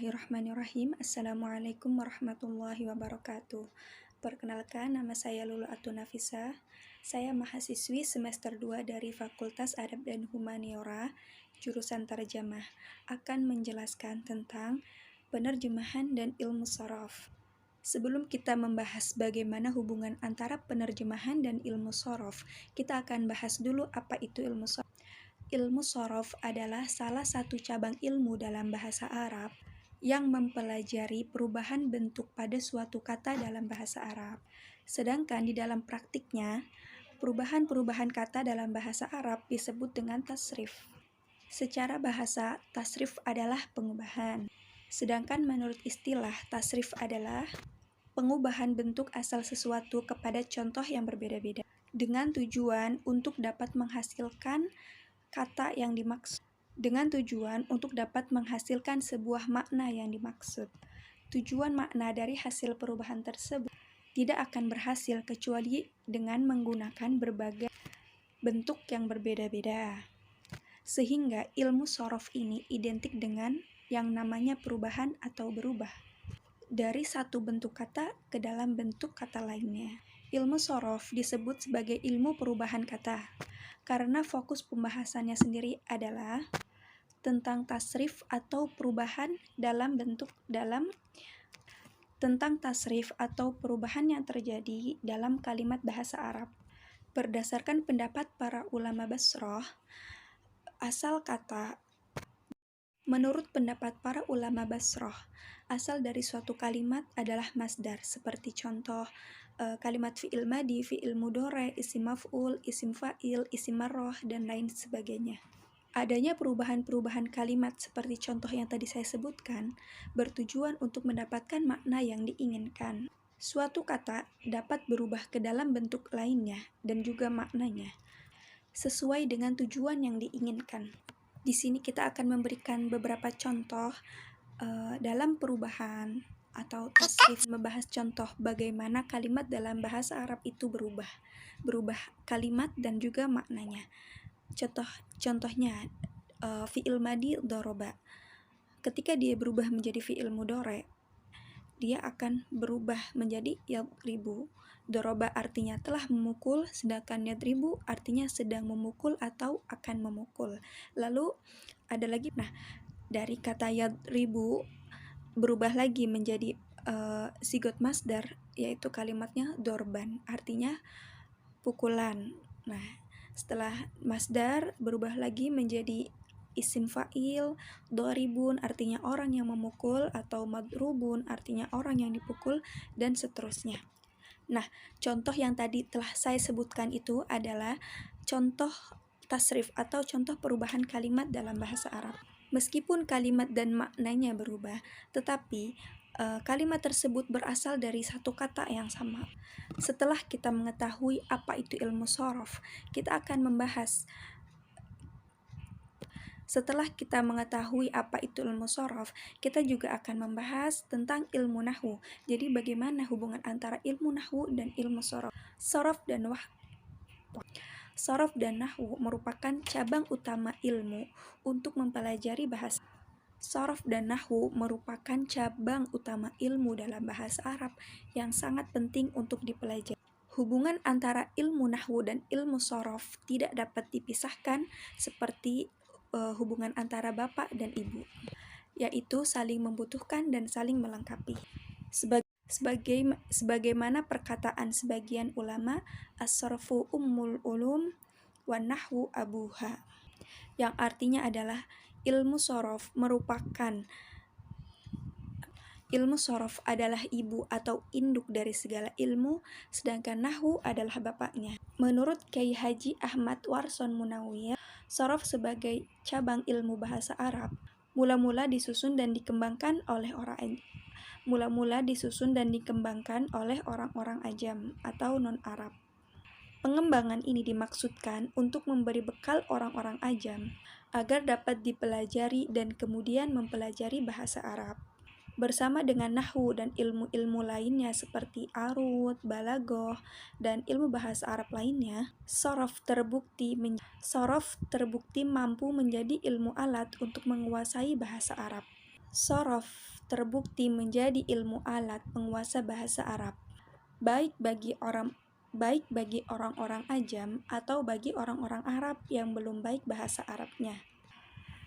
Bismillahirrahmanirrahim. Assalamualaikum warahmatullahi wabarakatuh. Perkenalkan, nama saya Lulu Atunafisa. Saya mahasiswi semester 2 dari Fakultas Adab dan Humaniora, jurusan Tarjamah, akan menjelaskan tentang penerjemahan dan ilmu sorof. Sebelum kita membahas bagaimana hubungan antara penerjemahan dan ilmu sorof, kita akan bahas dulu apa itu ilmu sorof. Ilmu sorof adalah salah satu cabang ilmu dalam bahasa Arab yang mempelajari perubahan bentuk pada suatu kata dalam bahasa Arab. Sedangkan di dalam praktiknya, perubahan-perubahan kata dalam bahasa Arab disebut dengan tasrif. Secara bahasa, tasrif adalah pengubahan. Sedangkan menurut istilah, tasrif adalah pengubahan bentuk asal sesuatu kepada contoh yang berbeda-beda dengan tujuan untuk dapat menghasilkan kata yang dimaksud, dengan tujuan untuk dapat menghasilkan sebuah makna yang dimaksud. Tujuan makna dari hasil perubahan tersebut tidak akan berhasil kecuali dengan menggunakan berbagai bentuk yang berbeda-beda. Sehingga ilmu sorof ini identik dengan yang namanya perubahan atau berubah dari satu bentuk kata ke dalam bentuk kata lainnya. Ilmu sorof disebut sebagai ilmu perubahan kata karena fokus pembahasannya sendiri adalah tentang tasrif atau perubahan tentang tasrif atau perubahan yang terjadi dalam kalimat bahasa Arab. Berdasarkan pendapat para ulama Bashrah, menurut pendapat para ulama Bashrah, asal dari suatu kalimat adalah masdar, seperti contoh kalimat fi'il madi, fi'il mudhari, isim maf'ul, isim fa'il, isim marroh, dan lain sebagainya. Adanya perubahan-perubahan kalimat seperti contoh yang tadi saya sebutkan bertujuan untuk mendapatkan makna yang diinginkan. Suatu kata dapat berubah ke dalam bentuk lainnya dan juga maknanya sesuai dengan tujuan yang diinginkan. Di sini kita akan memberikan beberapa contoh dalam perubahan atau tasrif, membahas contoh bagaimana kalimat dalam bahasa Arab itu berubah kalimat dan juga maknanya. Contohnya fi'il madi doroba. Ketika dia berubah menjadi fi'il mudhari, dia akan berubah menjadi yadribu. Doroba artinya telah memukul, sedangkan yadribu artinya sedang memukul atau akan memukul. Lalu ada lagi, dari kata yadribu berubah lagi menjadi sigot masdar, yaitu kalimatnya dorban, artinya pukulan. Setelah masdar berubah lagi menjadi isim fa'il, doribun artinya orang yang memukul, atau madrubun artinya orang yang dipukul, dan seterusnya. Contoh yang tadi telah saya sebutkan itu adalah contoh tasrif atau contoh perubahan kalimat dalam bahasa Arab. Meskipun kalimat dan maknanya berubah, tetapi kalimat tersebut berasal dari satu kata yang sama. Setelah kita mengetahui apa itu ilmu sorof, kita akan membahas. Setelah kita mengetahui apa itu ilmu sorof, kita juga akan membahas tentang ilmu nahwu. Jadi bagaimana hubungan antara ilmu nahwu dan ilmu sorof. Sorof dan nahwu merupakan cabang utama ilmu untuk mempelajari bahasa. Sorof dan nahwu merupakan cabang utama ilmu dalam bahasa Arab yang sangat penting untuk dipelajari. Hubungan antara ilmu nahwu dan ilmu sorof tidak dapat dipisahkan seperti hubungan antara bapak dan ibu, yaitu saling membutuhkan dan saling melengkapi. Sebagaimana perkataan sebagian ulama, as-sarfu ummul ulum wan nahwu abuha, yang artinya adalah ilmu sorof adalah ibu atau induk dari segala ilmu, sedangkan nahwu adalah bapaknya. Menurut Kyai Haji Ahmad Warson Munawwir, sorof sebagai cabang ilmu bahasa Arab mula-mula disusun dan dikembangkan oleh orang-orang ajam atau non-Arab. Pengembangan ini dimaksudkan untuk memberi bekal orang-orang ajam agar dapat dipelajari dan kemudian mempelajari bahasa Arab. Bersama dengan nahwu dan ilmu-ilmu lainnya seperti arud, balaghah, dan ilmu bahasa Arab lainnya, sorof terbukti mampu menjadi ilmu alat untuk menguasai bahasa Arab. Sorof terbukti menjadi ilmu alat penguasa bahasa Arab, baik bagi orang-orang ajam atau bagi orang-orang Arab yang belum baik bahasa Arabnya.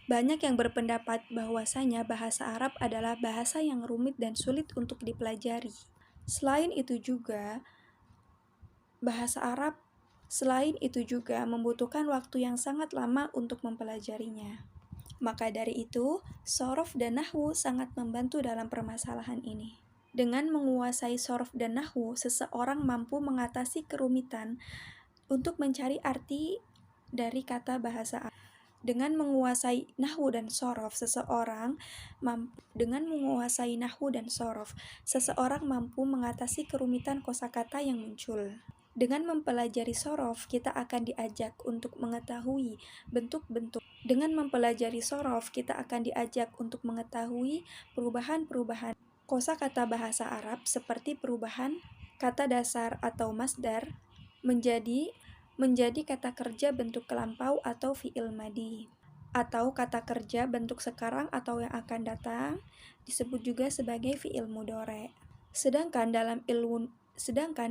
Banyak yang berpendapat bahwasanya bahasa Arab adalah bahasa yang rumit dan sulit untuk dipelajari. Selain itu juga membutuhkan waktu yang sangat lama untuk mempelajarinya. Maka dari itu, shorof dan nahwu sangat membantu dalam permasalahan ini. Dengan menguasai shorof dan nahwu, seseorang mampu mengatasi kerumitan untuk mencari arti dari kata bahasa Arab. Dengan menguasai nahwu dan shorof, seseorang mampu mengatasi kerumitan kosakata yang muncul. Dengan mempelajari shorof, kita akan diajak untuk mengetahui perubahan-perubahan kosakata bahasa Arab seperti perubahan kata dasar atau masdar menjadi kata kerja bentuk kelampau atau fi'il madi, atau kata kerja bentuk sekarang atau yang akan datang, disebut juga sebagai fi'il mudhari'. Sedangkan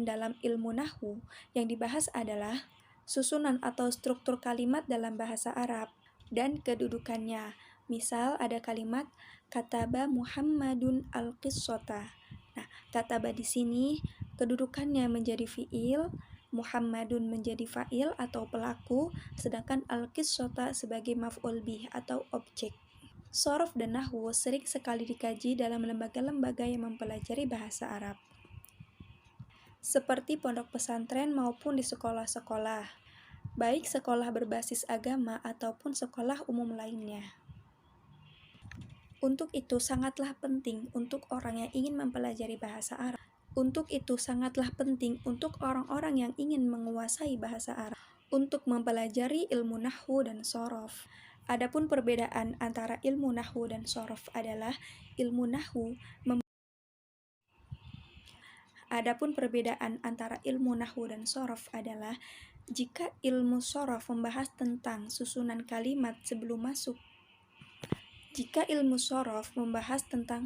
dalam ilmu nahwu yang dibahas adalah susunan atau struktur kalimat dalam bahasa Arab dan kedudukannya. Misal ada kalimat kataba Muhammadun al-qissata. Nah, kataba di sini kedudukannya menjadi fi'il, Muhammadun menjadi fa'il atau pelaku, sedangkan al-qissata sebagai maf'ul bih atau objek. Shorof dan nahwu sering sekali dikaji dalam lembaga-lembaga yang mempelajari bahasa Arab, seperti pondok pesantren maupun di sekolah-sekolah, baik sekolah berbasis agama ataupun sekolah umum lainnya. Untuk itu sangatlah penting untuk orang yang ingin mempelajari bahasa Arab. Untuk itu sangatlah penting untuk orang-orang yang ingin menguasai bahasa Arab untuk mempelajari ilmu nahwu dan shorof. Adapun perbedaan antara ilmu nahwu dan shorof adalah ilmu nahwu jika ilmu shorof membahas tentang susunan kalimat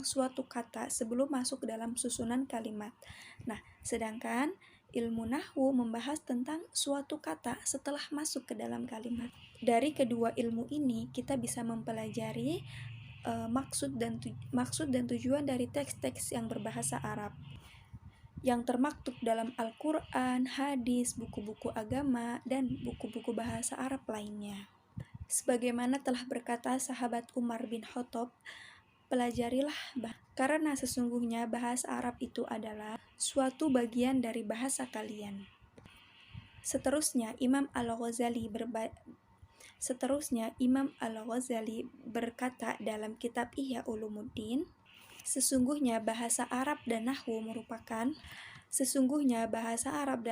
suatu kata sebelum masuk dalam susunan kalimat. Nah, sedangkan ilmu nahwu membahas tentang suatu kata setelah masuk ke dalam kalimat. Dari kedua ilmu ini kita bisa mempelajari maksud dan tujuan dari teks-teks yang berbahasa Arab yang termaktub dalam Al-Quran, hadis, buku-buku agama, dan buku-buku bahasa Arab lainnya. Sebagaimana telah berkata sahabat Umar bin Khattab, pelajarilah karena sesungguhnya bahasa Arab itu adalah suatu bagian dari bahasa kalian. Seterusnya Imam Al-Ghazali berkata dalam kitab Ihya Ulumuddin, Sesungguhnya bahasa Arab dan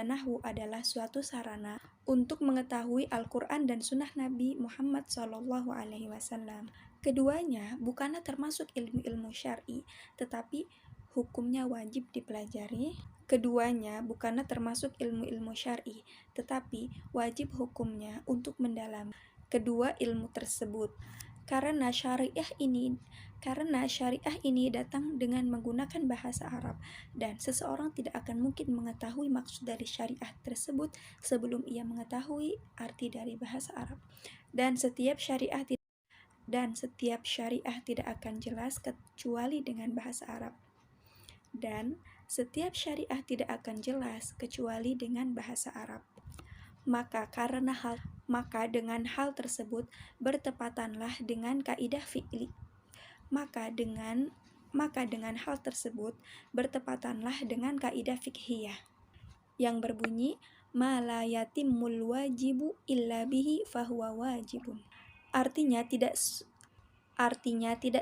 Nahwu adalah suatu sarana untuk mengetahui Al-Quran dan Sunnah Nabi Muhammad SAW. Keduanya bukanlah termasuk ilmu-ilmu syar'i, tetapi hukumnya wajib dipelajari. Wajib hukumnya untuk mendalami kedua ilmu tersebut. Karena syariah ini datang dengan menggunakan bahasa Arab, dan seseorang tidak akan mungkin mengetahui maksud dari syariah tersebut sebelum ia mengetahui arti dari bahasa Arab. Dan setiap syariah tidak akan jelas kecuali dengan bahasa Arab. Maka dengan hal tersebut bertepatanlah dengan kaidah fiqhiyah yang berbunyi ma la yatimmul wajibu illa bihi fahuwa wajibun. Artinya tidak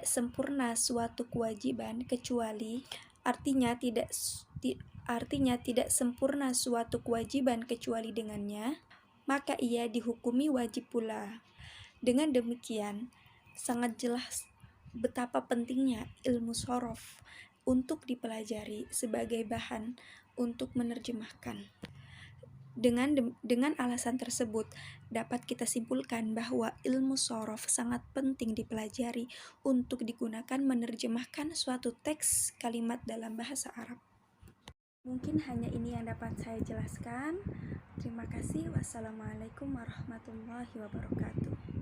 sempurna suatu kewajiban kecuali dengannya, maka ia dihukumi wajib pula. Dengan demikian, sangat jelas betapa pentingnya ilmu shorof untuk dipelajari sebagai bahan untuk menerjemahkan. Dengan alasan tersebut, dapat kita simpulkan bahwa ilmu shorof sangat penting dipelajari untuk digunakan menerjemahkan suatu teks kalimat dalam bahasa Arab. Mungkin hanya ini yang dapat saya jelaskan. Terima kasih. Wassalamualaikum warahmatullahi wabarakatuh.